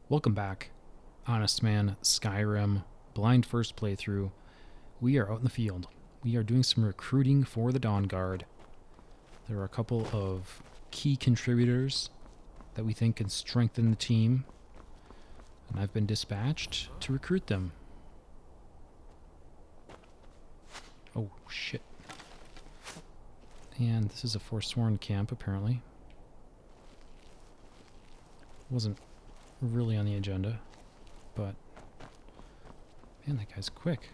Welcome back. Honestman, Skyrim, blind first playthrough. We are out in the field. We are doing some recruiting for the Dawnguard. There are a couple of key contributors that we think can strengthen the team, and I've been dispatched to recruit them. Oh, shit. And this is a Forsworn camp, apparently. Wasn't really on the agenda, but man, that guy's quick.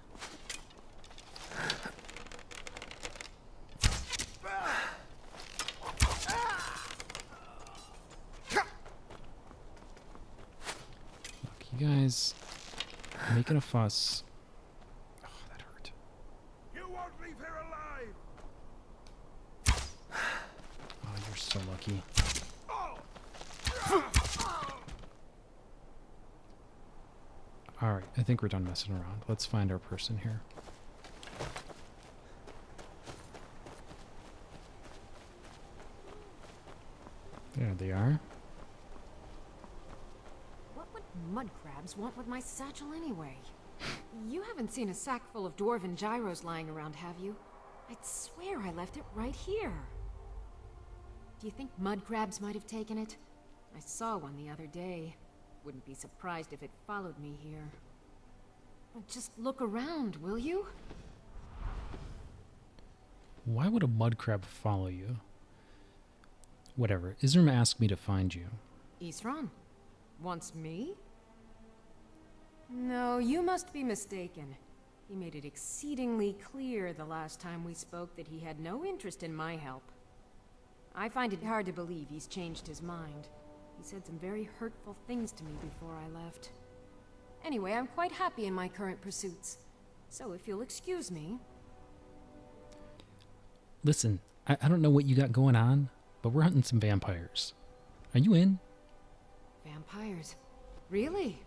Look, you guys making a fuss. Oh, that hurt. You won't leave here alive. Oh, you're so lucky. Alright, I think we're done messing around. Let's find our person here. There they are. What would mud crabs want with my satchel anyway? You haven't seen a sack full of dwarven gyros lying around, have you? I'd swear I left it right here. Do you think mud crabs might have taken it? I saw one the other day. Wouldn't be surprised if it followed me here. Just look around, will you? Why would a mud crab follow you? Whatever. Isram asked me to find you. Isran? Wants me? No, you must be mistaken. He made it exceedingly clear the last time we spoke that he had no interest in my help. I find it hard to believe he's changed his mind. He said some very hurtful things to me before I left. Anyway, I'm quite happy in my current pursuits. So if you'll excuse me... Listen, I don't know what you got going on, but we're hunting some vampires. Are you in? Vampires? Really?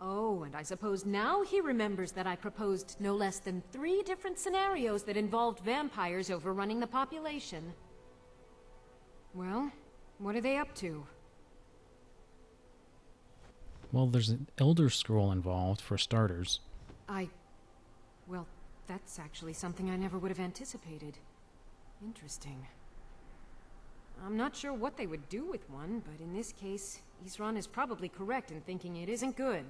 Oh, and I suppose now he remembers that I proposed no less than 3 different scenarios that involved vampires overrunning the population. Well, what are they up to? Well, there's an Elder Scroll involved, for starters. Well, that's actually something I never would have anticipated. Interesting. I'm not sure what they would do with one, but in this case, Isran is probably correct in thinking it isn't good.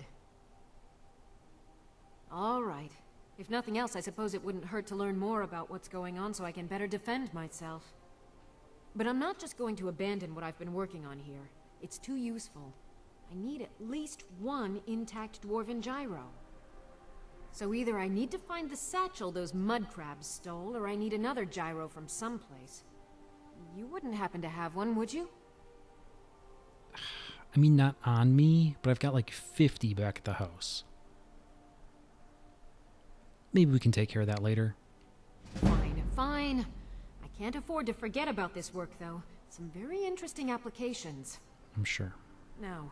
All right. If nothing else, I suppose it wouldn't hurt to learn more about what's going on so I can better defend myself. But I'm not just going to abandon what I've been working on here. It's too useful. I need at least 1 intact dwarven gyro. So either I need to find the satchel those mud crabs stole, or I need another gyro from someplace. You wouldn't happen to have one, would you? I mean, not on me, but I've got like 50 back at the house. Maybe we can take care of that later. Fine, fine. I can't afford to forget about this work, though. Some very interesting applications. I'm sure. Now,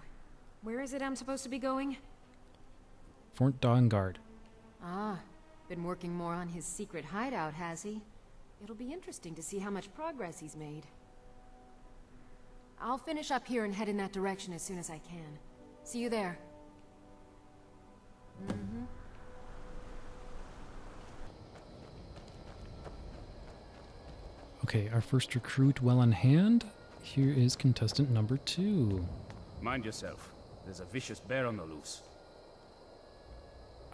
where is it I'm supposed to be going? Fort Dawnguard. Ah, been working more on his secret hideout, has he? It'll be interesting to see how much progress he's made. I'll finish up here and head in that direction as soon as I can. See you there. Mm-hmm. Okay, our first recruit well in hand. Here is contestant number 2. Mind yourself. There's a vicious bear on the loose.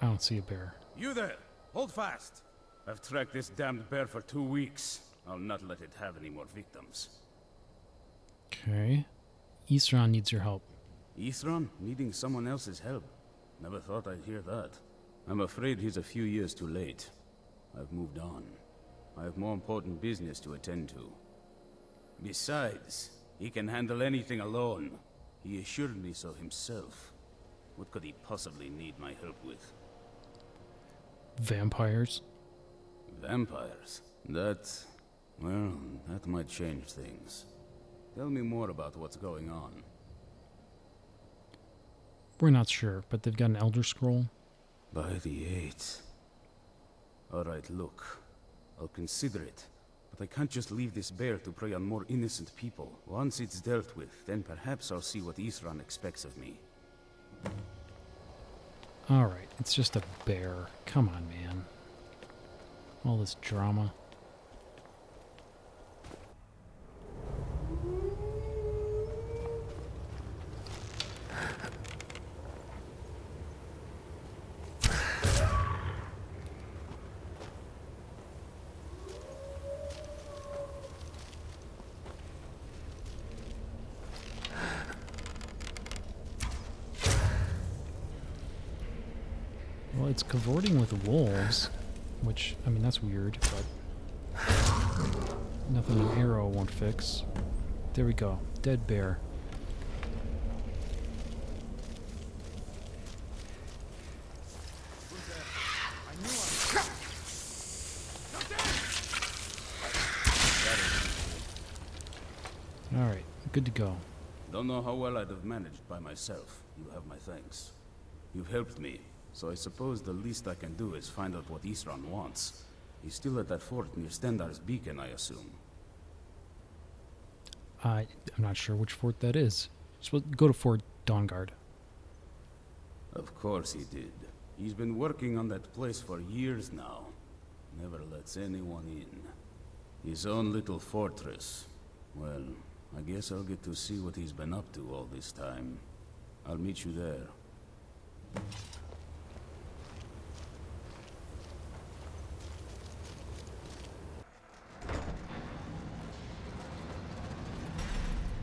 I don't see a bear. You there! Hold fast! I've tracked this damned bear for 2 weeks. I'll not let it have any more victims. Okay. Isran needs your help. Isran needing someone else's help. Never thought I'd hear that. I'm afraid he's a few years too late. I've moved on. I have more important business to attend to. Besides, he can handle anything alone. He assured me so himself. What could he possibly need my help with? Vampires. Vampires? That might change things. Tell me more about what's going on. We're not sure, but they've got an Elder Scroll. By the 8th. Alright, look. I'll consider it. But I can't just leave this bear to prey on more innocent people. Once it's dealt with, then perhaps I'll see what Isran expects of me. Alright, it's just a bear. Come on, man. All this drama. Well, it's cavorting with wolves, which, I mean, that's weird, but nothing an arrow won't fix. There we go. Dead bear. Alright, good to go. Don't know how well I'd have managed by myself. You have my thanks. You've helped me, so I suppose the least I can do is find out what Isran wants. He's still at that fort near Stendar's beacon, I assume. I'm not sure which fort that is. Just go to Fort Dawnguard. Of course he did. He's been working on that place for years now. Never lets anyone in. His own little fortress. Well, I guess I'll get to see what he's been up to all this time. I'll meet you there.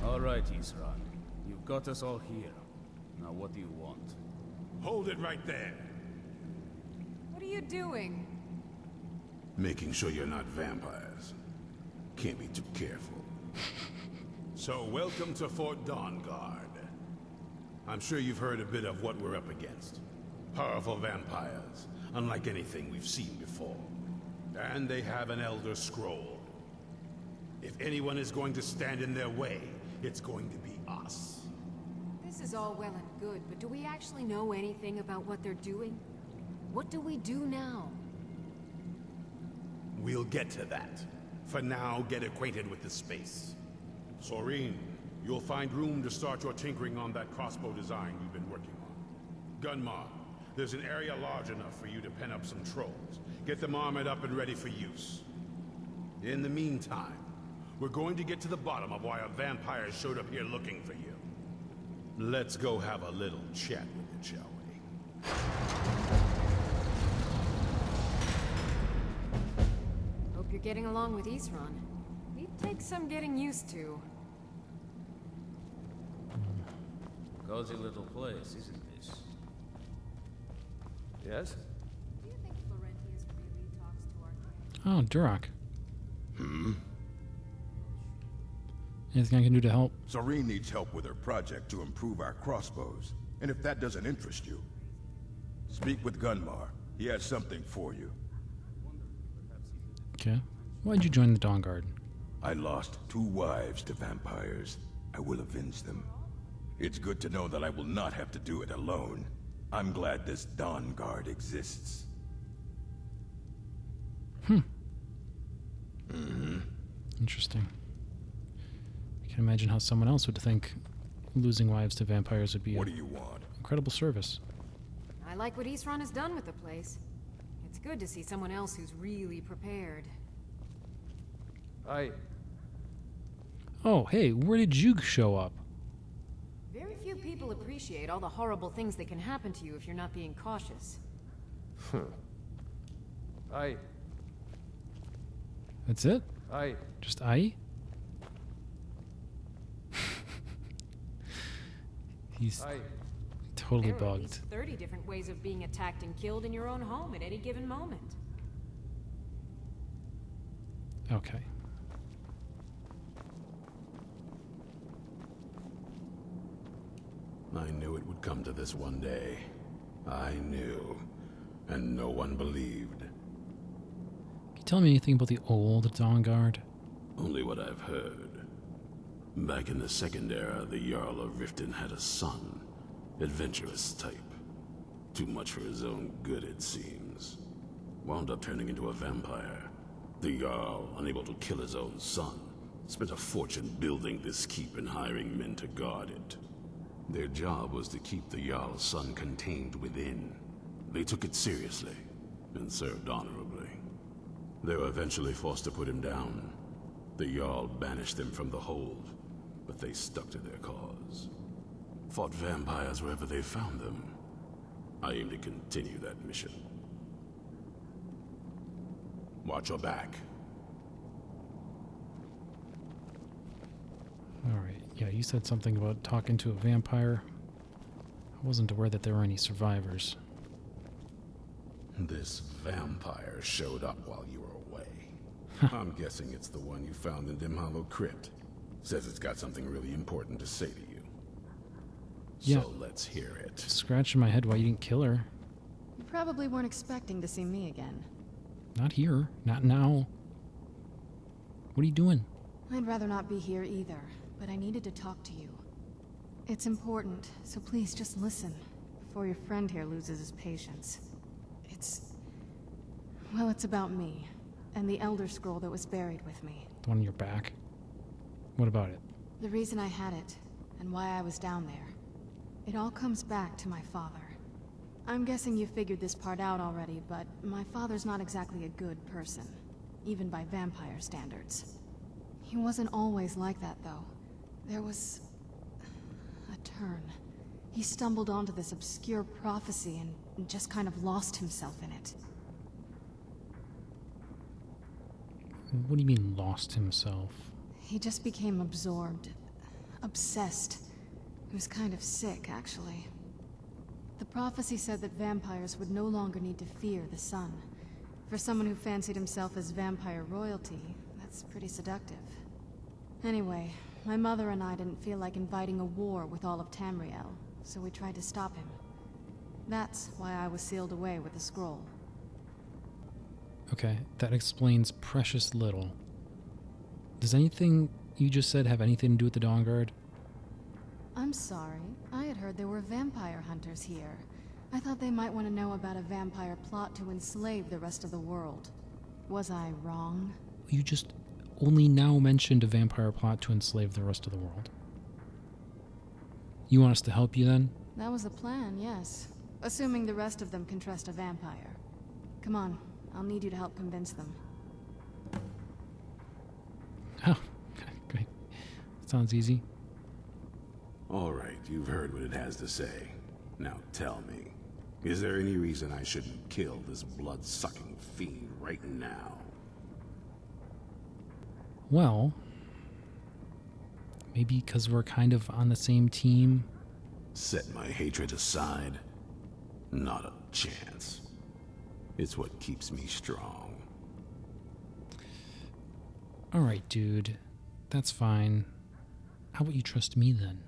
All right, Isran. You've got us all here. Now what do you want? Hold it right there. What are you doing? Making sure you're not vampires. Can't be too careful. So, welcome to Fort Dawnguard. I'm sure you've heard a bit of what we're up against. Powerful vampires, unlike anything we've seen before. And they have an Elder Scroll. If anyone is going to stand in their way, it's going to be us. This is all well and good, but do we actually know anything about what they're doing? What do we do now? We'll get to that. For now, get acquainted with the space. Serene, you'll find room to start your tinkering on that crossbow design you've been working on. Gunmar, there's an area large enough for you to pen up some trolls. Get them armored up and ready for use. In the meantime, we're going to get to the bottom of why a vampire showed up here looking for you. Let's go have a little chat with it, shall we? Hope you're getting along with Isran. He takes some getting used to. Cozy little place, isn't this? Yes? Do you think Florentius really talks to our... Oh, Duroc. Anything I can do to help? Serene needs help with her project to improve our crossbows. And if that doesn't interest you, speak with Gunmar. He has something for you. Okay. Why'd you join the Dawnguard? I lost 2 wives to vampires. I will avenge them. It's good to know that I will not have to do it alone. I'm glad this Dawnguard exists. Interesting. I can imagine how someone else would think losing wives to vampires would be What an do you want? incredible service. I like what Isran has done with the place. It's good to see someone else who's really prepared. Oh, hey, where did you show up? Very few people appreciate all the horrible things that can happen to you if you're not being cautious. That's it? Just I? He's totally There are at bugged. least 30 different ways of being attacked and killed in your own home at any given moment. Okay. I knew it would come to this one day. I knew. And no one believed. Can you tell me anything about the old Dawnguard? Only what I've heard. Back in the Second Era, the Jarl of Riften had a son. Adventurous type. Too much for his own good, it seems. Wound up turning into a vampire. The Jarl, unable to kill his own son, spent a fortune building this keep and hiring men to guard it. Their job was to keep the Jarl's son contained within, They took it seriously and served honorably. They were eventually forced to put him down. The Jarl banished them from the hold, but they stuck to their cause. Fought vampires wherever they found them. I aim to continue that mission. Watch your back. Alright, yeah, you said something about talking to a vampire. I wasn't aware that there were any survivors. This vampire showed up while you were away. I'm guessing it's the one you found in Dim Hollow Crypt. Says it's got something really important to say to you. Yeah. So let's hear it. Scratching my head why you didn't kill her. You probably weren't expecting to see me again. Not here. Not now. What are you doing? I'd rather not be here either, but I needed to talk to you. It's important, so please just listen, before your friend here loses his patience. Well, it's about me, and the Elder Scroll that was buried with me. The one on your back? What about it? The reason I had it, and why I was down there. It all comes back to my father. I'm guessing you figured this part out already, but my father's not exactly a good person, even by vampire standards. He wasn't always like that, though. There was a turn. He stumbled onto this obscure prophecy and just kind of lost himself in it. What do you mean, lost himself? He just became absorbed. Obsessed. He was kind of sick, actually. The prophecy said that vampires would no longer need to fear the sun. For someone who fancied himself as vampire royalty, that's pretty seductive. Anyway, my mother and I didn't feel like inviting a war with all of Tamriel, so we tried to stop him. That's why I was sealed away with the scroll. Okay, that explains precious little. Does anything you just said have anything to do with the Dawnguard? I'm sorry. I had heard there were vampire hunters here. I thought they might want to know about a vampire plot to enslave the rest of the world. Was I wrong? You just only now mentioned a vampire plot to enslave the rest of the world. You want us to help you then? That was the plan, yes. Assuming the rest of them can trust a vampire. Come on, I'll need you to help convince them. Oh, great. Sounds easy. All right, you've heard what it has to say. Now tell me, is there any reason I shouldn't kill this blood-sucking fiend right now? Well, maybe because we're kind of on the same team. Set my hatred aside? Not a chance. It's what keeps me strong. Alright, dude. That's fine. How about you trust me then?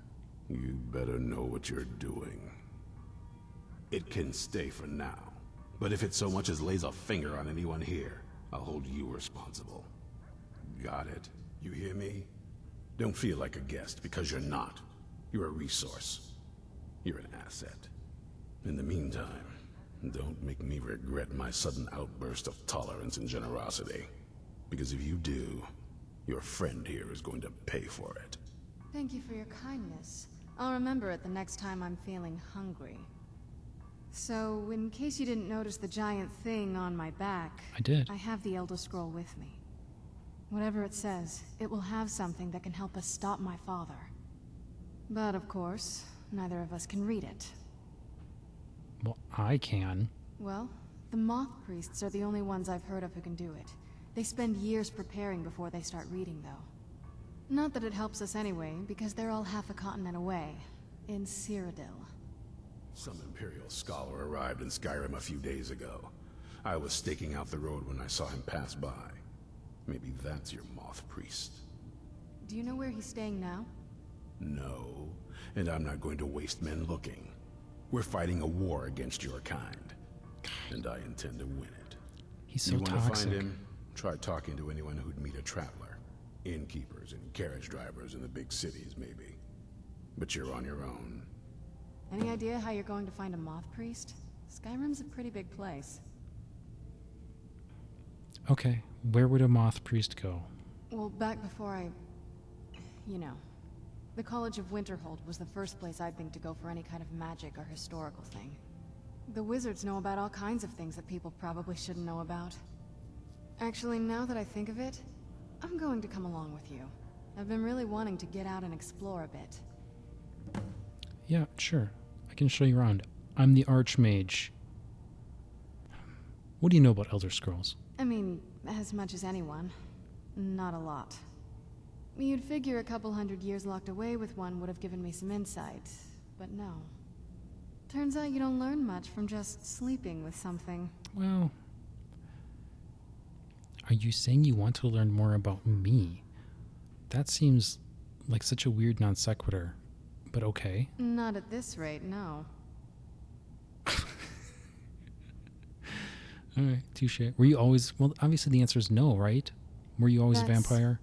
You better know what you're doing. It can stay for now, but if it so much as lays a finger on anyone here, I'll hold you responsible. Got it? You hear me? Don't feel like a guest, because you're not. You're a resource. You're an asset. In the meantime, don't make me regret my sudden outburst of tolerance and generosity. Because if you do, your friend here is going to pay for it. Thank you for your kindness. I'll remember it the next time I'm feeling hungry. So, in case you didn't notice the giant thing on my back, I did. I have the Elder Scroll with me. Whatever it says, it will have something that can help us stop my father. But of course, neither of us can read it. Well, I can. Well, the Moth Priests are the only ones I've heard of who can do it. They spend years preparing before they start reading, though. Not that it helps us anyway, because they're all half a continent away, in Cyrodiil. Some Imperial scholar arrived in Skyrim a few days ago. I was staking out the road when I saw him pass by. Maybe that's your Moth Priest. Do you know where he's staying now? No, and I'm not going to waste men looking. We're fighting a war against your kind, and I intend to win it. He's so you want to toxic. find him? Try talking to anyone who'd meet a traveler. Innkeepers and carriage drivers in the big cities, maybe. But you're on your own. Any idea how you're going to find a Moth Priest? Skyrim's a pretty big place. Okay, where would a Moth Priest go? Well, back before you know. The College of Winterhold was the first place I'd think to go for any kind of magic or historical thing. The wizards know about all kinds of things that people probably shouldn't know about. Actually, now that I think of it, I'm going to come along with you. I've been really wanting to get out and explore a bit. Yeah, sure. I can show you around. I'm the Archmage. What do you know about Elder Scrolls? I mean, as much as anyone. Not a lot. You'd figure a couple 100 years locked away with one would have given me some insight, but no. Turns out you don't learn much from just sleeping with something. Well, are you saying you want to learn more about me? That seems like such a weird non sequitur, but okay. Not at this rate, no. Alright, touche. Were you always... Well, obviously the answer is no, right? Were you always a That's vampire?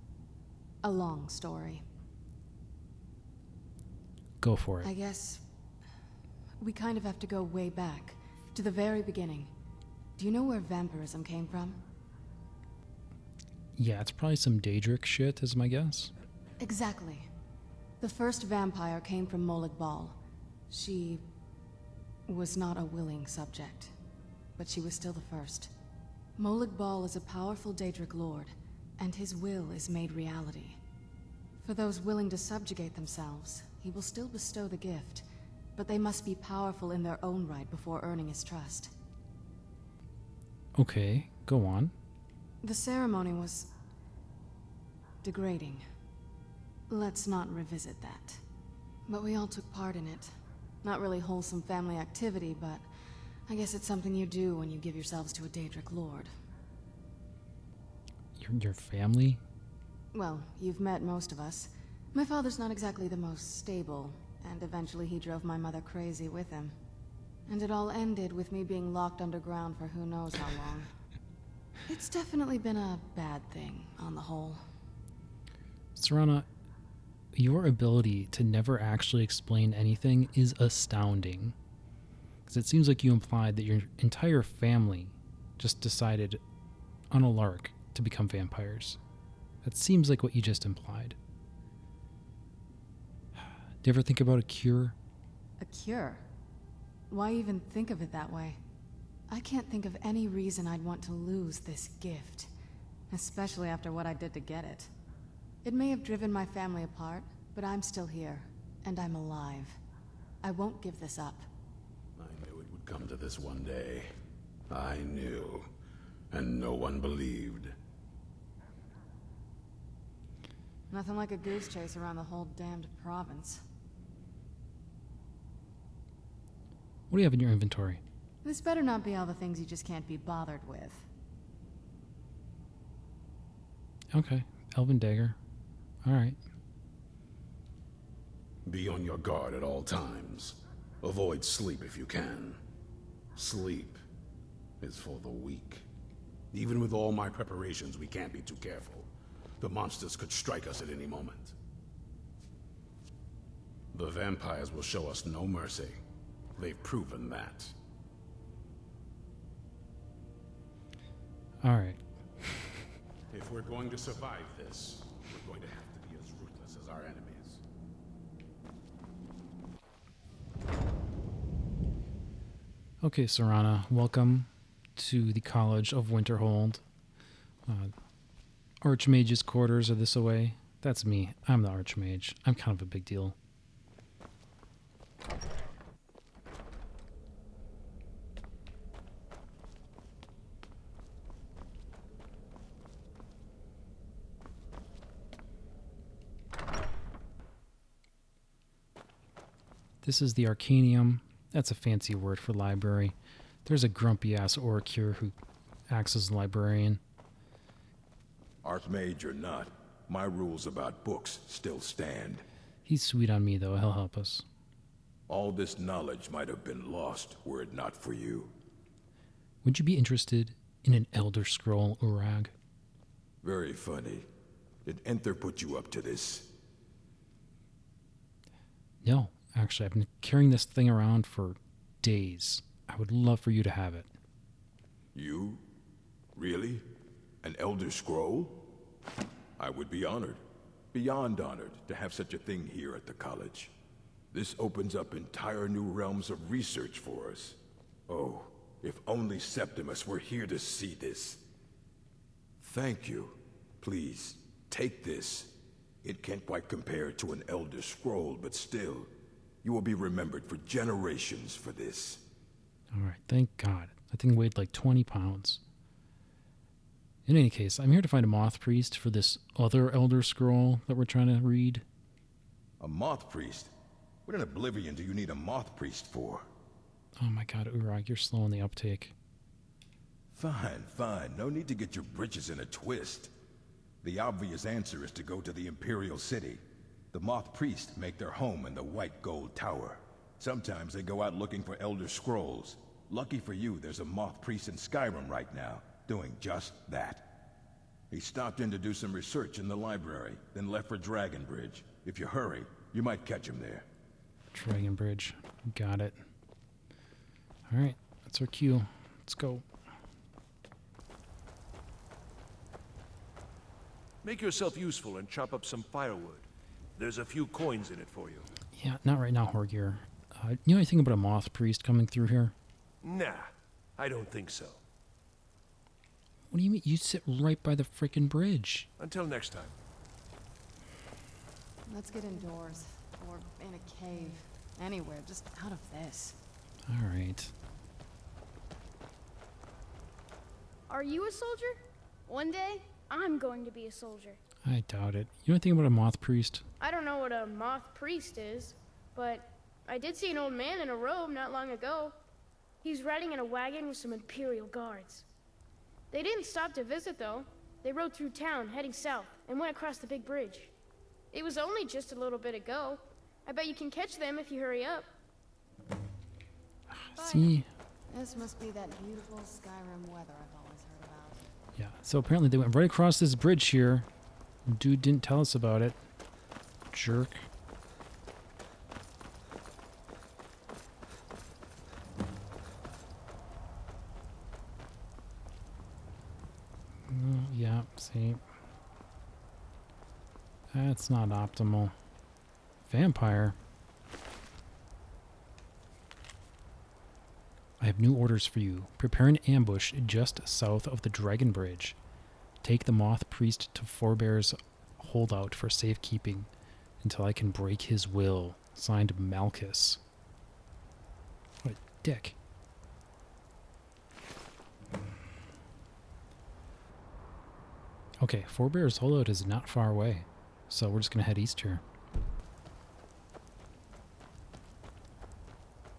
a long story. Go for it. I guess we kind of have to go way back, to the very beginning. Do you know where vampirism came from? Yeah, it's probably some Daedric shit, is my guess. Exactly. The first vampire came from Molag Bal. She was not a willing subject, but she was still the first. Molag Bal is a powerful Daedric lord, and his will is made reality. For those willing to subjugate themselves, he will still bestow the gift, but they must be powerful in their own right before earning his trust. Okay, go on. The ceremony was degrading. Let's not revisit that. But we all took part in it. Not really wholesome family activity, but I guess it's something you do when you give yourselves to a Daedric lord. Your family? Well, you've met most of us. My father's not exactly the most stable, and eventually he drove my mother crazy with him. And it all ended with me being locked underground for who knows how long. It's definitely been a bad thing, on the whole. Serana, your ability to never actually explain anything is astounding. Because it seems like you implied that your entire family just decided on a lark to become vampires. That seems like what you just implied. Do you ever think about a cure? A cure? Why even think of it that way? I can't think of any reason I'd want to lose this gift. Especially after what I did to get it. It may have driven my family apart, but I'm still here. And I'm alive. I won't give this up. I knew it would come to this one day. I knew. And no one believed. Nothing like a goose chase around the whole damned province. What do you have in your inventory? This better not be all the things you just can't be bothered with. Okay, Elven Dagger. Alright. Be on your guard at all times. Avoid sleep if you can. Sleep is for the weak. Even with all my preparations, we can't be too careful. The monsters could strike us at any moment. The vampires will show us no mercy. They've proven that. Alright. If we're going to survive this, we're going to have to be as ruthless as our enemies. Okay, Serana, welcome to the College of Winterhold. Archmage's quarters are this away. That's me. I'm the Archmage. I'm kind of a big deal. This is the Arcanium. That's a fancy word for library. There's a grumpy-ass orc here who acts as a librarian. Archmage or not, my rules about books still stand. He's sweet on me, though. He'll help us. All this knowledge might have been lost were it not for you. Would you be interested in an Elder Scroll, Urag? Very funny. Did Enter put you up to this? No, actually, I've been carrying this thing around for days. I would love for you to have it. You? Really? An Elder Scroll? I would be honored. Beyond honored to have such a thing here at the college. This opens up entire new realms of research for us. Oh, if only Septimus were here to see this. Thank you. Please, take this. It can't quite compare to an Elder Scroll, but still, you will be remembered for generations for this. Alright, thank God. That thing weighed like 20 pounds. In any case, I'm here to find a Moth Priest for this other Elder Scroll that we're trying to read. A Moth Priest? What in Oblivion do you need a Moth Priest for? Oh my God, Urag, you're slow in the uptake. Fine, fine. No need to get your britches in a twist. The obvious answer is to go to the Imperial City. The Moth Priest make their home in the White Gold Tower. Sometimes they go out looking for Elder Scrolls. Lucky for you, there's a Moth Priest in Skyrim right now, doing just that. He stopped in to do some research in the library, then left for Dragonbridge. If you hurry, you might catch him there. Dragonbridge. Got it. Alright, that's our cue. Let's go. Make yourself useful and chop up some firewood. There's a few coins in it for you. Yeah, not right now, Horgir. You know anything about a Moth Priest coming through here? Nah, I don't think so. What do you mean? You sit right by the frickin' bridge. Until next time. Let's get indoors. Or in a cave. Anywhere, just out of this. Alright. Are you a soldier? One day, I'm going to be a soldier. I doubt it. You know anything about a Moth Priest? I don't know what a Moth Priest is, but I did see an old man in a robe not long ago. He's riding in a wagon with some Imperial guards. They didn't stop to visit, though. They rode through town, heading south, and went across the big bridge. It was only just a little bit ago. I bet you can catch them if you hurry up. See? This must be that beautiful Skyrim weather I've always heard about. Yeah, so apparently they went right across this bridge here. Dude didn't tell us about it. Jerk. Yeah, see. That's not optimal. Vampire. I have new orders for you. Prepare an ambush just south of the Dragon Bridge. Take the Moth Priest to Forebear's holdout for safekeeping until I can break his will. Signed, Malchus. What a dick. Okay, Forebear's holdout is not far away, so we're just going to head east here.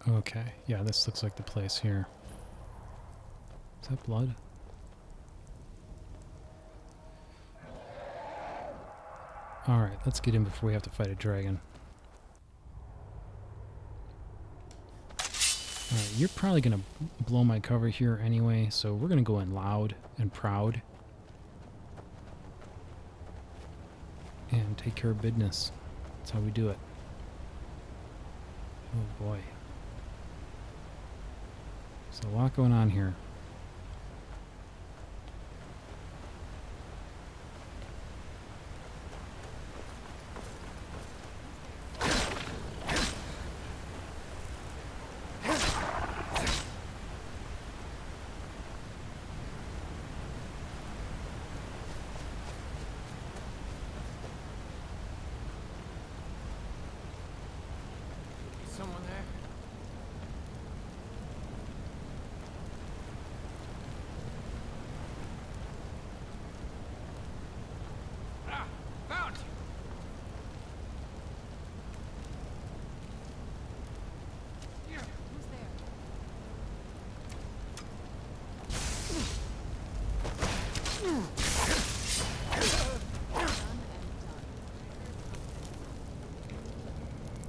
Okay, yeah, this looks like the place here. Is that blood? Alright, let's get in before we have to fight a dragon. Alright, you're probably going to blow my cover here anyway, so we're going to go in loud and proud. And take care of business. That's how we do it. Oh boy. There's a lot going on here. Someone there? Ah! Found you! Who's there?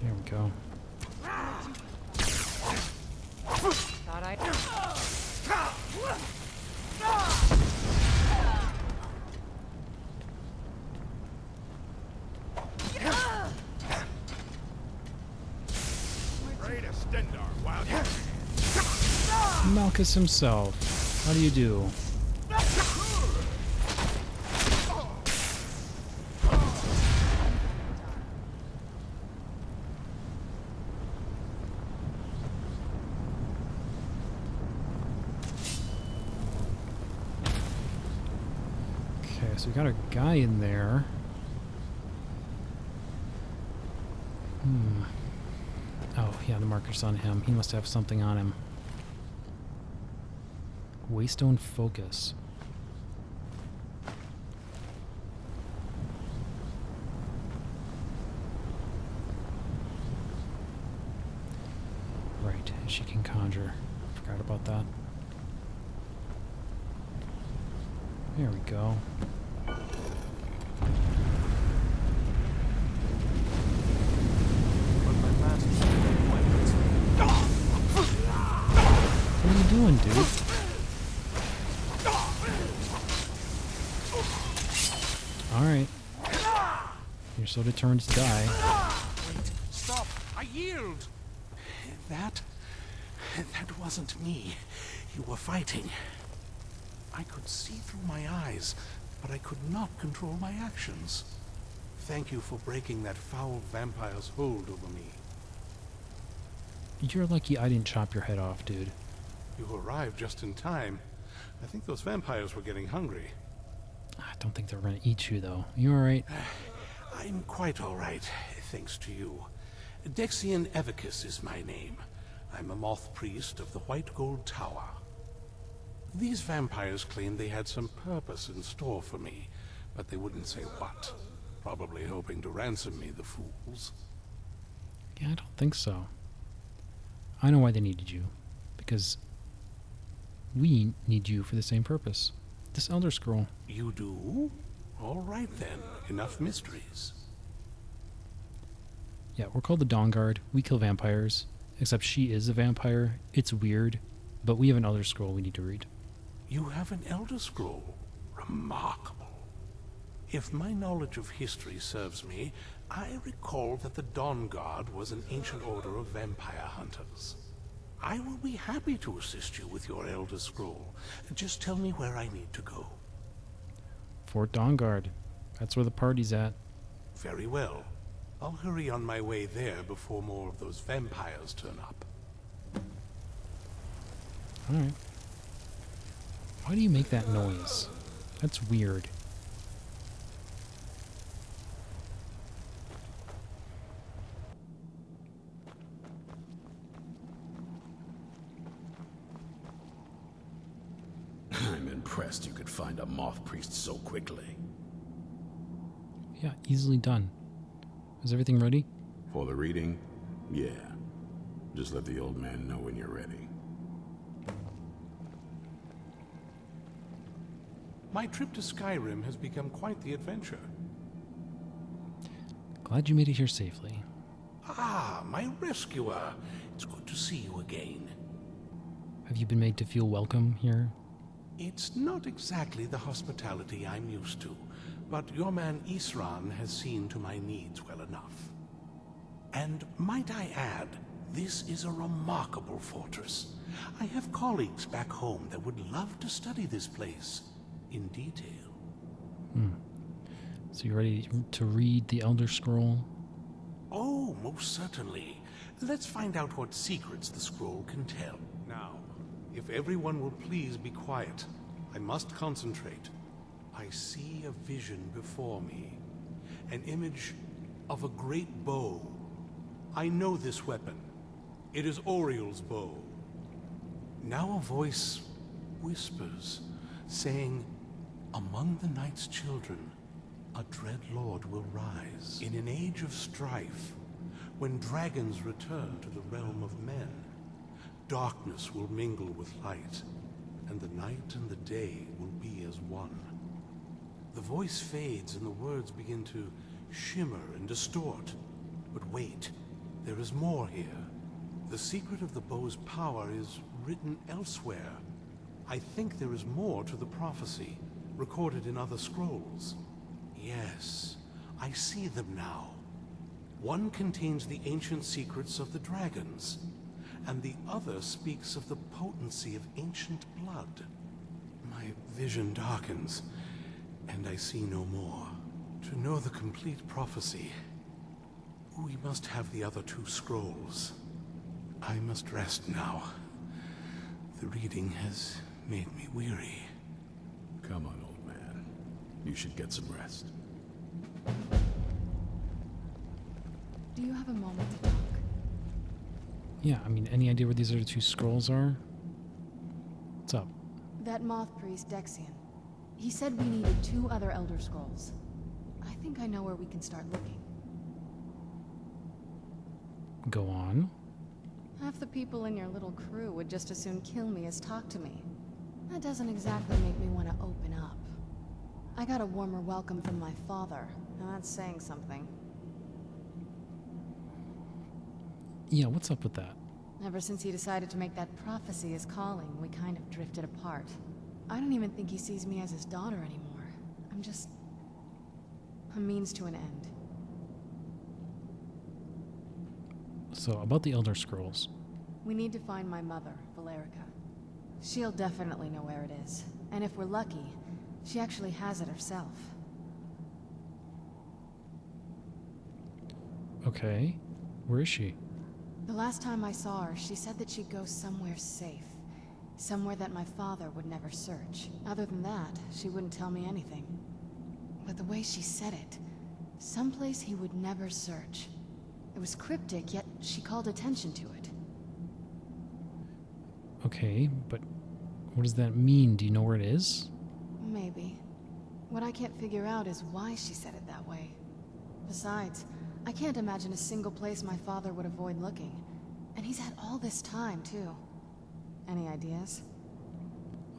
There we go. Thought I... Ready to Stendar, wild. Malchus himself. How do you do? so we got a guy in there. Oh, yeah, the marker's on him. He must have something on him. Waystone Focus. Right, she can conjure. Forgot about that. There we go. What are you doing, dude? Alright. You're so determined to die. Wait, stop! I yield! That wasn't me. You were fighting. I could see through my eyes, but I could not control my actions. Thank you for breaking that foul vampire's hold over me. You're lucky I didn't chop your head off, dude. You arrived just in time. I think those vampires were getting hungry. I don't think they're gonna eat you, though. You alright? I'm quite all right, thanks to you. Dexian Evicus is my name. I'm a Moth Priest of the White Gold Tower. These vampires claimed they had some purpose in store for me, but they wouldn't say what. Probably hoping to ransom me, the fools. Yeah, I don't think so. I know why they needed you. Because we need you for the same purpose. This Elder Scroll. You do? All right then. Enough mysteries. Yeah, we're called the Dawnguard. We kill vampires. Except she is a vampire. It's weird. But we have an Elder Scroll we need to read. You have an Elder Scroll? Remarkable. If my knowledge of history serves me, I recall that the Dawnguard was an ancient order of vampire hunters. I will be happy to assist you with your Elder Scroll. Just tell me where I need to go. Fort Dawnguard. That's where the party's at. Very well. I'll hurry on my way there before more of those vampires turn up. Alright. Why do you make that noise? That's weird. I'm impressed you could find a Moth Priest so quickly. Yeah, easily done. Is everything ready? For the reading? Yeah. Just let the old man know when you're ready. My trip to Skyrim has become quite the adventure. Glad you made it here safely. Ah, my rescuer. It's good to see you again. Have you been made to feel welcome here? It's not exactly the hospitality I'm used to, but your man Isran has seen to my needs well enough. And might I add, this is a remarkable fortress. I have colleagues back home that would love to study this place in detail. So you ready to read the Elder Scroll? Oh, most certainly. Let's find out what secrets the scroll can tell. Now, if everyone will please be quiet, I must concentrate. I see a vision before me, an image of a great bow. I know this weapon. It is Oriel's bow. Now a voice whispers, saying, "Among the night's children, a dread lord will rise. In an age of strife, when dragons return to the realm of men, darkness will mingle with light, and the night and the day will be as one." The voice fades and the words begin to shimmer and distort. But wait, there is more here. The secret of the bow's power is written elsewhere. I think there is more to the prophecy, recorded in other scrolls. Yes, I see them now. One contains the ancient secrets of the dragons, and the other speaks of the potency of ancient blood. My vision darkens, and I see no more. To know the complete prophecy, we must have the other two scrolls. I must rest now. The reading has made me weary. Come on, old man. You should get some rest. Do you have a moment to talk? Yeah, I mean, any idea where these other two scrolls are? What's up? That Moth Priest, Dexian. He said we needed 2 other Elder Scrolls. I think I know where we can start looking. Go on. Half the people in your little crew would just as soon kill me as talk to me. That doesn't exactly make me want to open up. I got a warmer welcome from my father, and that's saying something. Yeah, what's up with that? Ever since he decided to make that prophecy his calling, we kind of drifted apart. I don't even think he sees me as his daughter anymore. I'm just a means to an end. So, about the Elder Scrolls. We need to find my mother, Valerica. She'll definitely know where it is. And if we're lucky, she actually has it herself. Okay. Where is she? The last time I saw her, she said that she'd go somewhere safe. Somewhere that my father would never search. Other than that, she wouldn't tell me anything. But the way she said it, someplace he would never search. It was cryptic, yet she called attention to it. Okay, but what does that mean? Do you know where it is? Maybe. What I can't figure out is why she said it that way. Besides, I can't imagine a single place my father would avoid looking. And he's had all this time, too. Any ideas?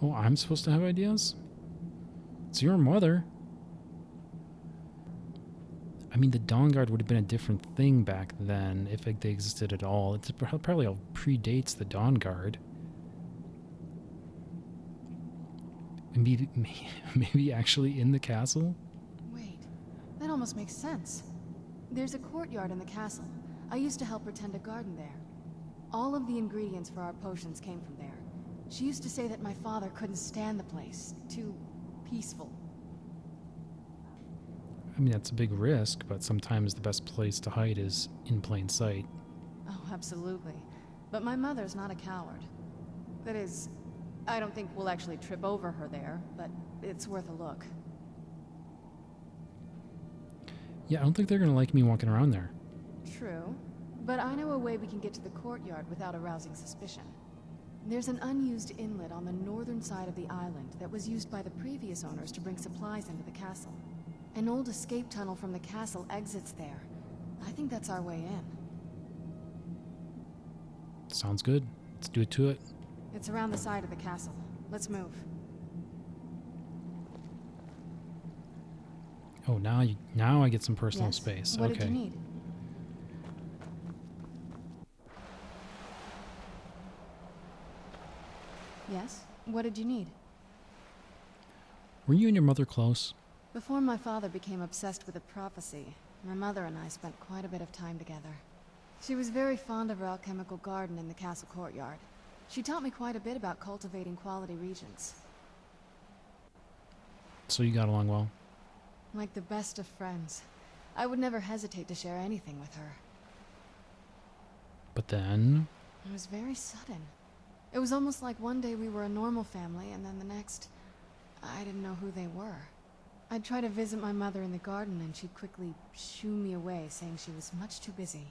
Oh, I'm supposed to have ideas? It's your mother. I mean, the Dawnguard would have been a different thing back then, if they existed at all. It probably all predates the Dawnguard. Maybe actually in the castle? Wait, that almost makes sense. There's a courtyard in the castle. I used to help her tend a garden there. All of the ingredients for our potions came from there. She used to say that my father couldn't stand the place. Too peaceful. I mean, that's a big risk, but sometimes the best place to hide is in plain sight. Oh, absolutely. But my mother's not a coward. That is, I don't think we'll actually trip over her there, but it's worth a look. Yeah, I don't think they're going to like me walking around there. True. But I know a way we can get to the courtyard without arousing suspicion. There's an unused inlet on the northern side of the island that was used by the previous owners to bring supplies into the castle. An old escape tunnel from the castle exits there. I think that's our way in. Sounds good. Let's do it to it. It's around the side of the castle. Let's move. Oh, now I get some personal Yes. space. What Okay. did you need? Yes? What did you need? Were you and your mother close? Before my father became obsessed with a prophecy, my mother and I spent quite a bit of time together. She was very fond of our alchemical garden in the castle courtyard. She taught me quite a bit about cultivating quality regions. So you got along well? Like the best of friends. I would never hesitate to share anything with her. But then... It was very sudden. It was almost like one day we were a normal family, and then the next, I didn't know who they were. I'd try to visit my mother in the garden, and she'd quickly shoo me away, saying she was much too busy.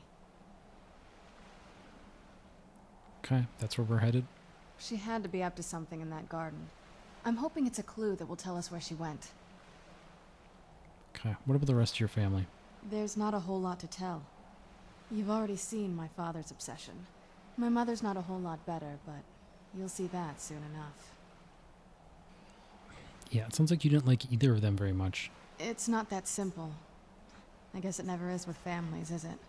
Okay, that's where we're headed. She had to be up to something in that garden. I'm hoping it's a clue that will tell us where she went. Okay, what about the rest of your family? There's not a whole lot to tell. You've already seen my father's obsession. My mother's not a whole lot better, but you'll see that soon enough. Yeah, it sounds like you didn't like either of them very much. It's not that simple. I guess it never is with families, is it?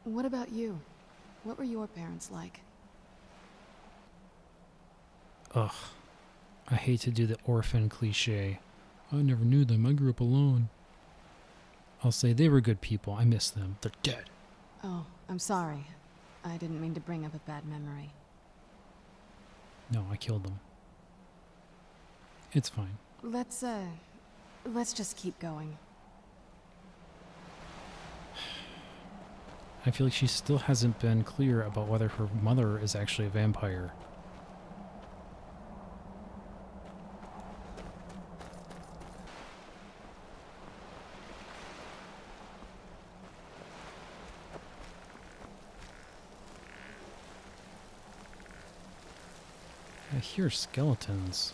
What about you? What were your parents like? Ugh. I hate to do the orphan cliche. I never knew them. I grew up alone. I'll say they were good people. I miss them. They're dead. Oh, I'm sorry. I didn't mean to bring up a bad memory. No, I killed them. It's fine. Let's just keep going. I feel like she still hasn't been clear about whether her mother is actually a vampire. I hear skeletons.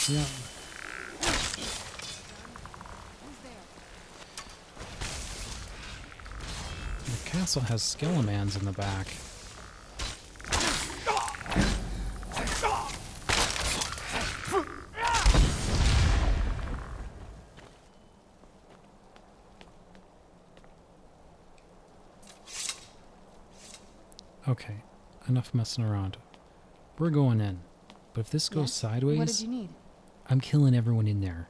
Yeah. The castle has skelemans in the back. Okay, enough messing around. We're going in. But if this goes Yes? sideways, What did you need? I'm killing everyone in there.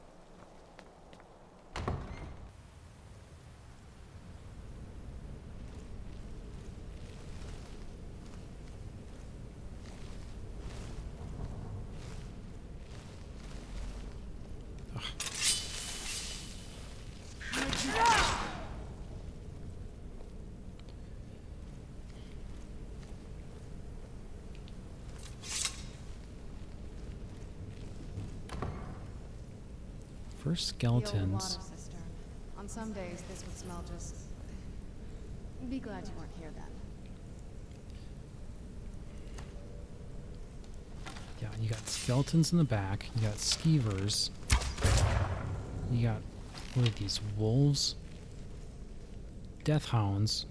First The old skeletons. water cistern. On some days, this would smell just... Be glad you weren't here then. Yeah, you got skeletons in the back. You got skeevers. You got, what are these, wolves? Death hounds.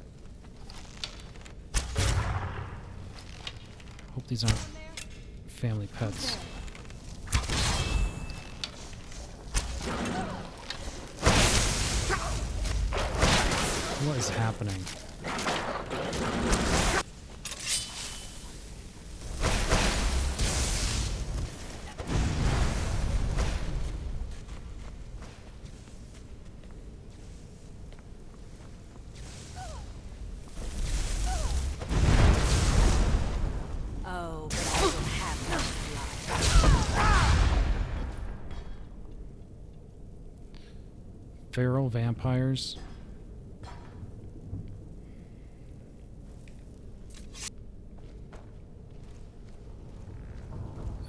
Hope these aren't family pets. What is happening? Oh, but I don't have much blood. Feral vampires.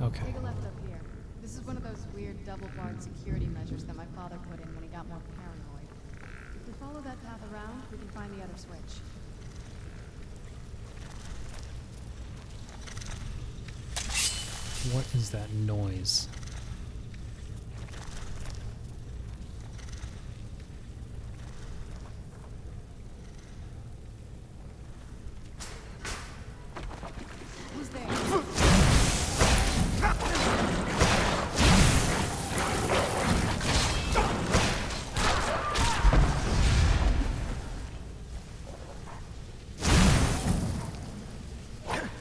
Okay. Take a left up here. This is one of those weird double-barred security measures that my father put in when he got more paranoid. If we follow that path around, we can find the other switch. What is that noise? Who's there?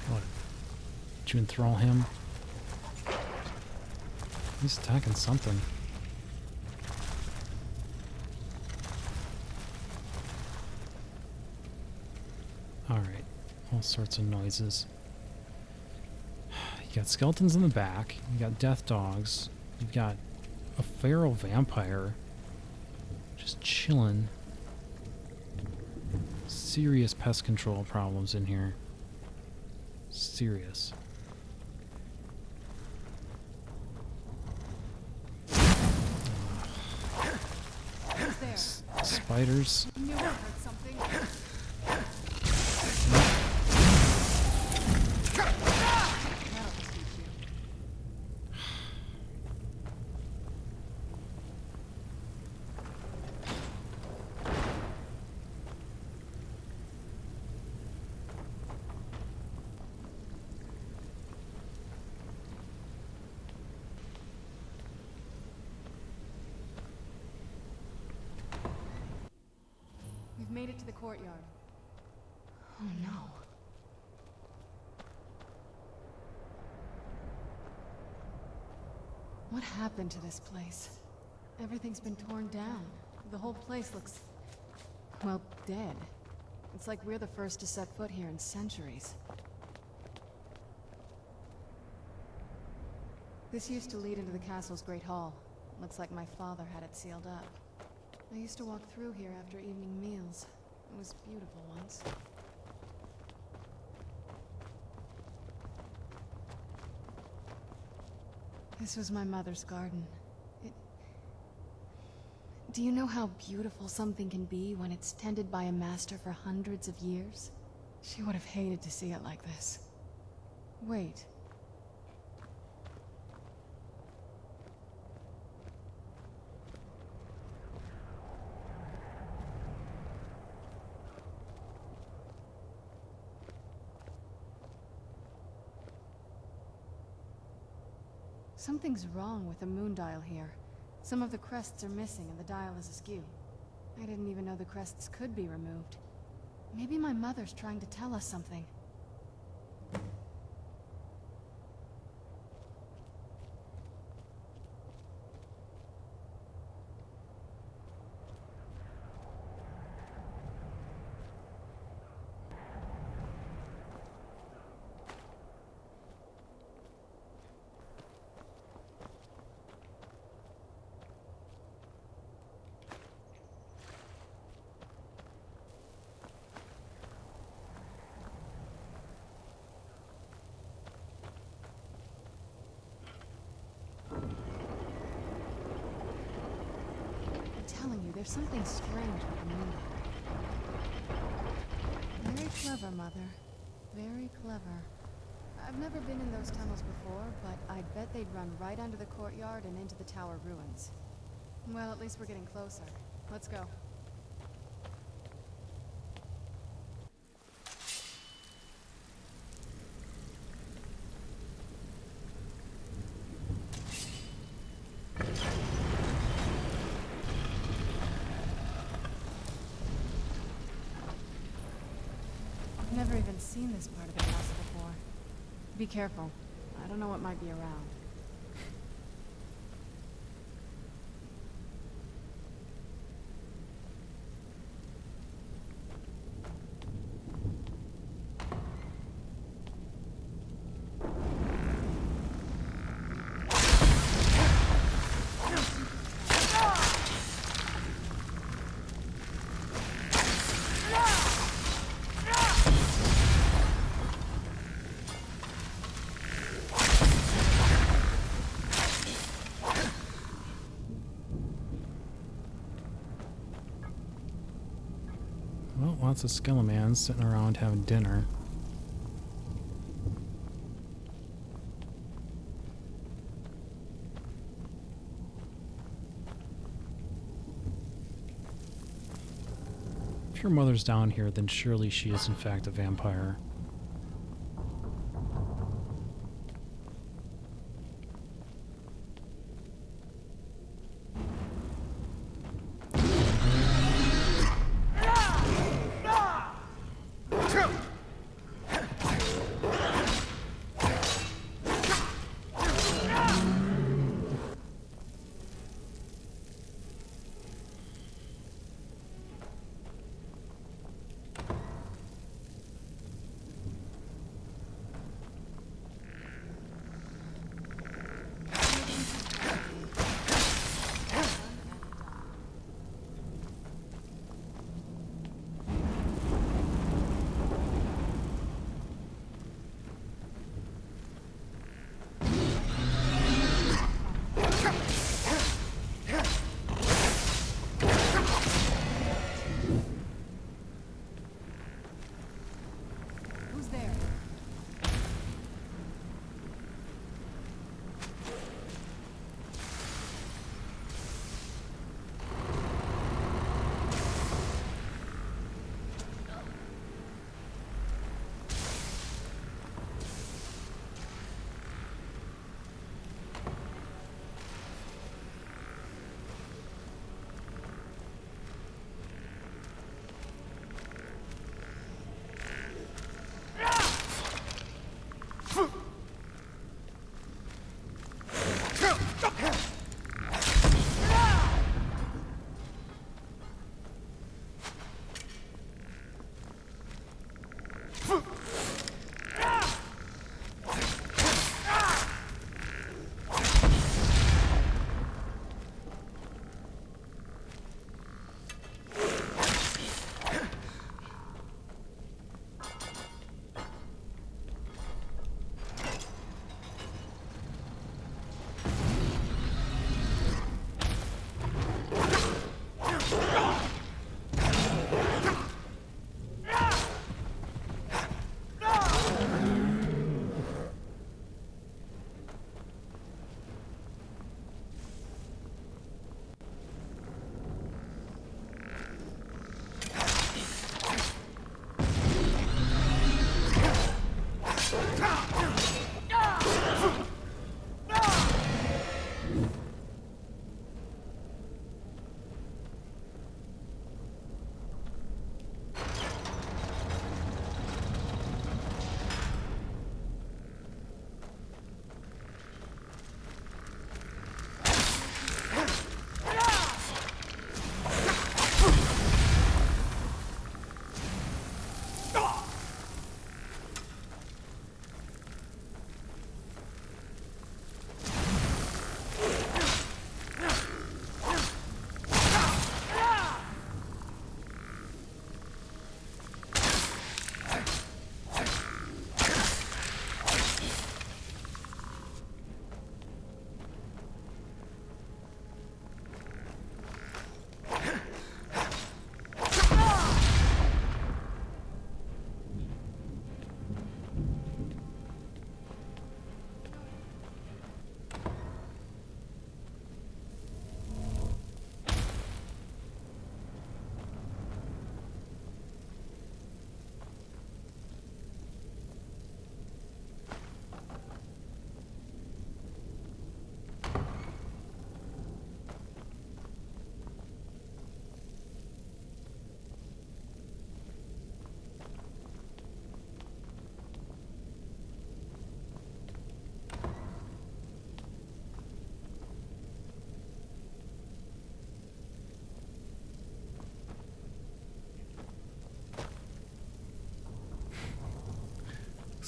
What? Did you enthrall him? He's attacking something. Alright. All sorts of noises. You got skeletons in the back. You got death dogs. You've got a feral vampire just chilling. Serious pest control problems in here. Serious. Who's there? Spiders. Knew I heard something. That'll just teach you. We've made it to the courtyard. Oh no. What happened to this place? Everything's been torn down. The whole place looks... well, dead. It's like we're the first to set foot here in centuries. This used to lead into the castle's great hall. Looks like my father had it sealed up. I used to walk through here after evening meals. It was beautiful once. This was my mother's garden. Do you know how beautiful something can be when it's tended by a master for hundreds of years? She would have hated to see it like this. Wait. Something's wrong with the moon dial here. Some of the crests are missing and the dial is askew. I didn't even know the crests could be removed. Maybe my mother's trying to tell us something. There's something strange with the moon. Very clever, Mother. Very clever. I've never been in those tunnels before, but I'd bet they'd run right under the courtyard and into the tower ruins. Well, at least we're getting closer. Let's go. I've never even seen this part of the castle before. Be careful. I don't know what might be around. Well, lots of skeletons sitting around having dinner. If your mother's down here, then surely she is in fact a vampire.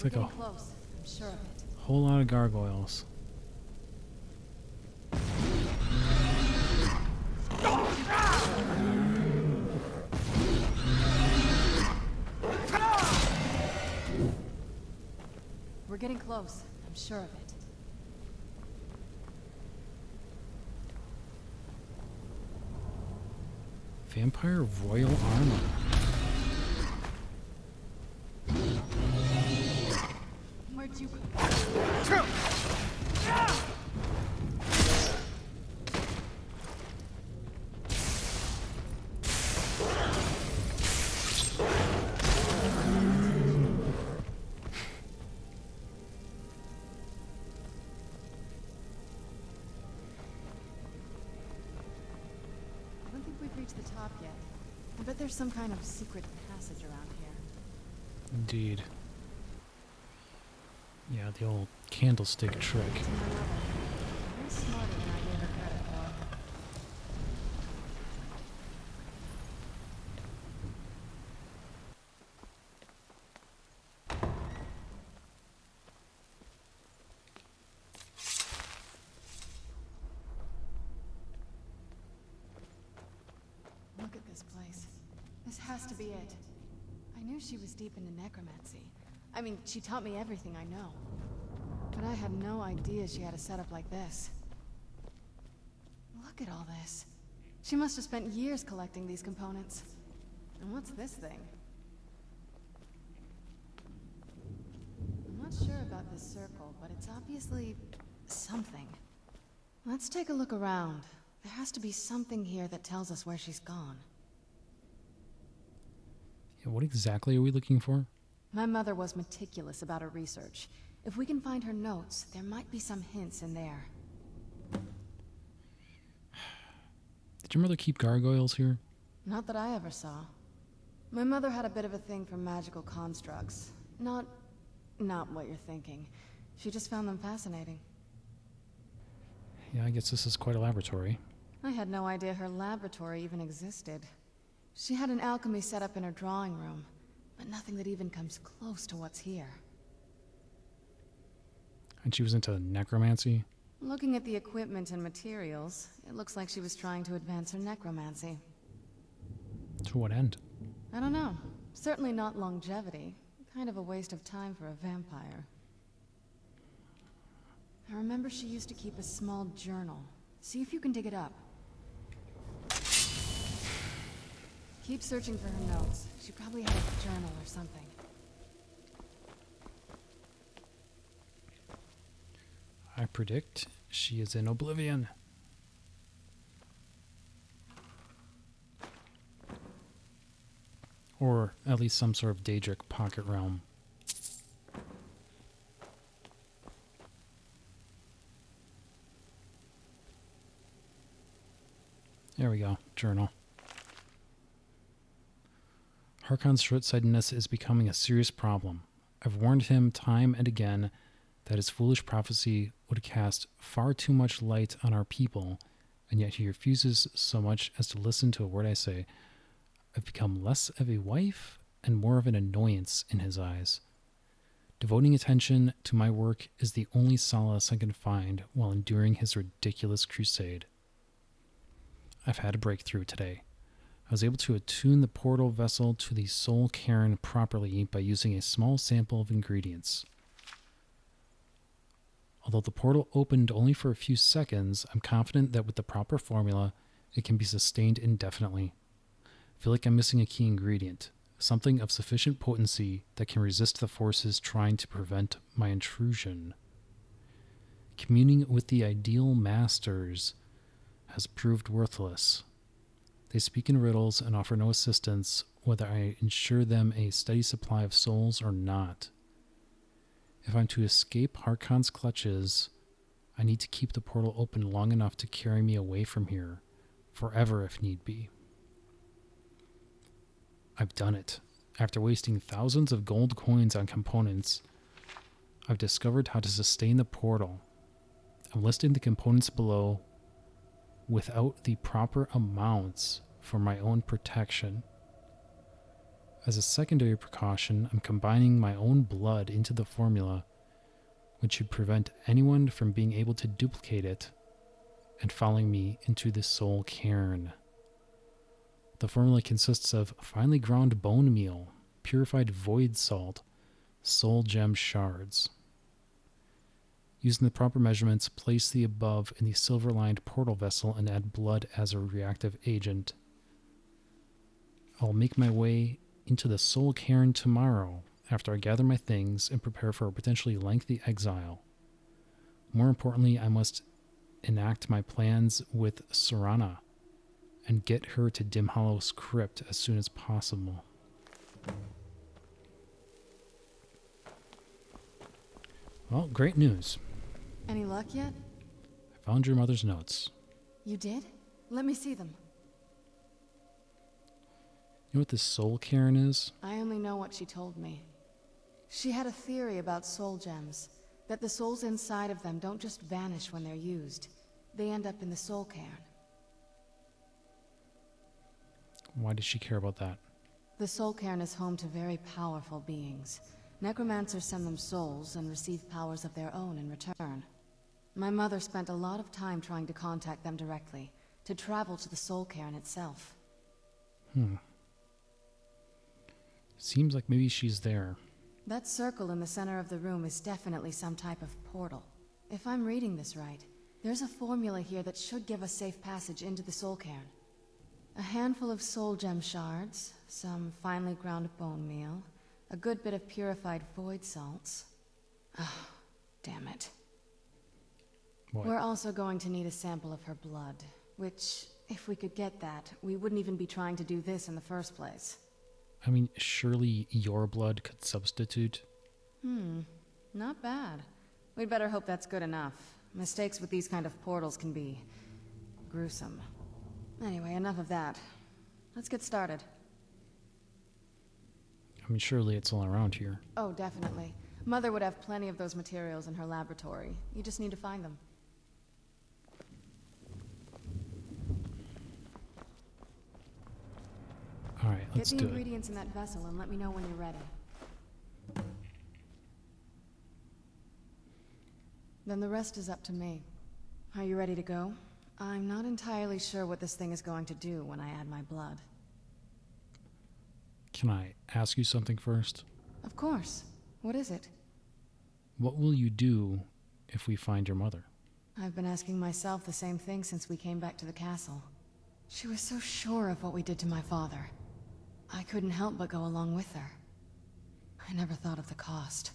Looks like a Close. I'm sure of it. whole lot of gargoyles. We're getting close. I'm sure of it. Vampire royal armor. Where'd you go? I don't think we've reached the top yet. I bet there's some kind of secret passage around here. Indeed. Yeah, the old candlestick trick. To my mother. Very smarter than I gave her credit for. Look at this place. This has to be it. I knew she was deep into necromancy. I mean, she taught me everything I know. But I had no idea she had a setup like this. Look at all this. She must have spent years collecting these components. And what's this thing? I'm not sure about this circle, but it's obviously something. Let's take a look around. There has to be something here that tells us where she's gone. Yeah, what exactly are we looking for? My mother was meticulous about her research. If we can find her notes, there might be some hints in there. Did your mother keep gargoyles here? Not that I ever saw. My mother had a bit of a thing for magical constructs. Not what you're thinking. She just found them fascinating. Yeah, I guess this is quite a laboratory. I had no idea her laboratory even existed. She had an alchemy set up in her drawing room, but nothing that even comes close to what's here. And she was into necromancy? Looking at the equipment and materials, it looks like she was trying to advance her necromancy. To what end? I don't know. Certainly not longevity. Kind of a waste of time for a vampire. I remember she used to keep a small journal. See if you can dig it up. Keep searching for her notes. She probably had a journal or something. I predict she is in oblivion. Or at least some sort of Daedric pocket realm. There we go. Journal. Harkon's short-sightedness is becoming a serious problem. I've warned him time and again that his foolish prophecy would cast far too much light on our people, and yet he refuses so much as to listen to a word I say. I've become less of a wife and more of an annoyance in his eyes. Devoting attention to my work is the only solace I can find while enduring his ridiculous crusade. I've had a breakthrough today. I was able to attune the portal vessel to the soul cairn properly by using a small sample of ingredients. Although the portal opened only for a few seconds, I'm confident that with the proper formula, it can be sustained indefinitely. I feel like I'm missing a key ingredient, something of sufficient potency that can resist the forces trying to prevent my intrusion. Communing with the ideal masters has proved worthless. They speak in riddles and offer no assistance, whether I ensure them a steady supply of souls or not. If I'm to escape Harkon's clutches, I need to keep the portal open long enough to carry me away from here, forever if need be. I've done it. After wasting thousands of gold coins on components, I've discovered how to sustain the portal. I'm listing the components below without the proper amounts for my own protection. As a secondary precaution, I'm combining my own blood into the formula, which should prevent anyone from being able to duplicate it and following me into the soul cairn. The formula consists of finely ground bone meal, purified void salt, soul gem shards. Using the proper measurements, place the above in the silver-lined portal vessel and add blood as a reactive agent. I'll make my way into the soul cairn tomorrow after I gather my things and prepare for a potentially lengthy exile. More importantly, I must enact my plans with Serana and get her to Dim Hollow's crypt as soon as possible. Well, great news. Any luck yet? I found your mother's notes. You did? Let me see them. You know what this soul cairn is? I only know what she told me. She had a theory about soul gems, that the souls inside of them don't just vanish when they're used. They end up in the soul cairn. Why did she care about that? The soul cairn is home to very powerful beings. Necromancers send them souls and receive powers of their own in return. My mother spent a lot of time trying to contact them directly, to travel to the soul cairn itself. Seems like maybe she's there. That circle in the center of the room is definitely some type of portal. If I'm reading this right, there's a formula here that should give us safe passage into the soul cairn. A handful of soul gem shards, some finely ground bone meal, a good bit of purified void salts. Oh, damn it. What? We're also going to need a sample of her blood, which, if we could get that, we wouldn't even be trying to do this in the first place. I mean, surely your blood could substitute? Not bad. We'd better hope that's good enough. Mistakes with these kind of portals can be gruesome. Anyway, enough of that. Let's get started. I mean, surely it's all around here. Oh, definitely. Mother would have plenty of those materials in her laboratory. You just need to find them. Alright, let's Get do the it. ingredients in that vessel and let me know when you're ready. Then the rest is up to me. Are you ready to go? I'm not entirely sure what this thing is going to do when I add my blood. Can I ask you something first? Of course. What is it? What will you do if we find your mother? I've been asking myself the same thing since we came back to the castle. She was so sure of what we did to my father. I couldn't help but go along with her. I never thought of the cost.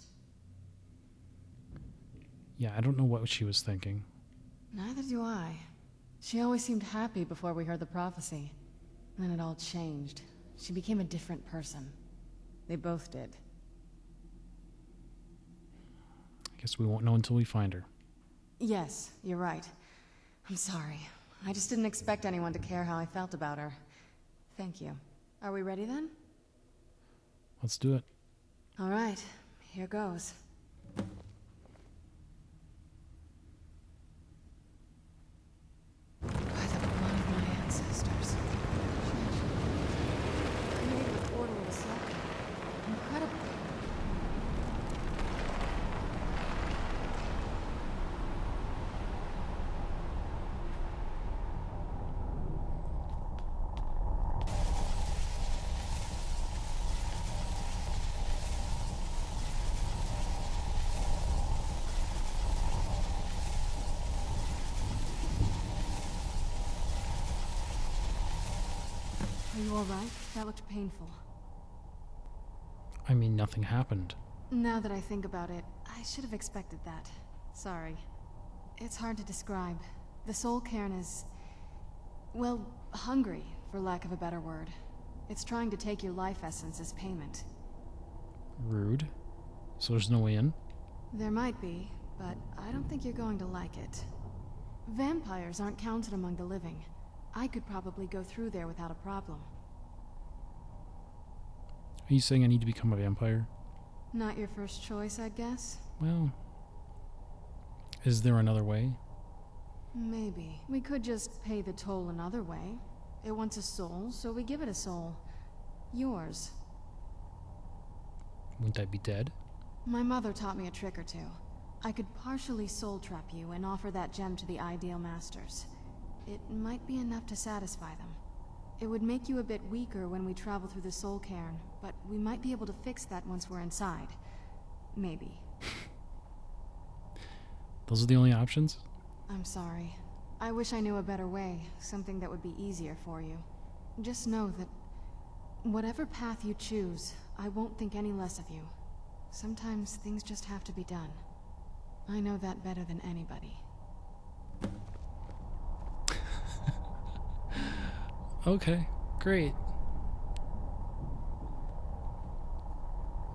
Yeah, I don't know what she was thinking. Neither do I. She always seemed happy before we heard the prophecy. Then it all changed. She became a different person. They both did. I guess we won't know until we find her. Yes, you're right. I'm sorry. I just didn't expect anyone to care how I felt about her. Thank you. Are we ready then? Let's do it. All right, here goes. By the blood of my ancestors. Created a portal of self. Incredible. Are you all right? That looked painful. I mean, nothing happened. Now that I think about it, I should have expected that. Sorry. It's hard to describe. The soul cairn is... well, hungry, for lack of a better word. It's trying to take your life essence as payment. Rude. So there's no way in? There might be, but I don't think you're going to like it. Vampires aren't counted among the living. I could probably go through there without a problem. Are you saying I need to become a vampire? Not your first choice, I'd guess? Well, is there another way? Maybe. We could just pay the toll another way. It wants a soul, so we give it a soul. Yours. Wouldn't I be dead? My mother taught me a trick or two. I could partially soul trap you and offer that gem to the ideal masters. It might be enough to satisfy them. It would make you a bit weaker when we travel through the soul cairn, but we might be able to fix that once we're inside. Maybe. Those are the only options? I'm sorry. I wish I knew a better way, something that would be easier for you. Just know that whatever path you choose, I won't think any less of you. Sometimes things just have to be done. I know that better than anybody. Okay, great.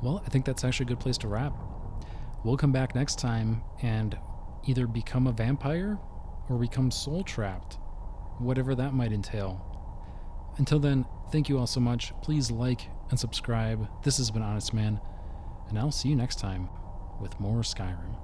Well, I think that's actually a good place to wrap. We'll come back next time and either become a vampire or become soul trapped, whatever that might entail. Until then, thank you all so much. Please like and subscribe. This has been Honest Man, and I'll see you next time with more Skyrim.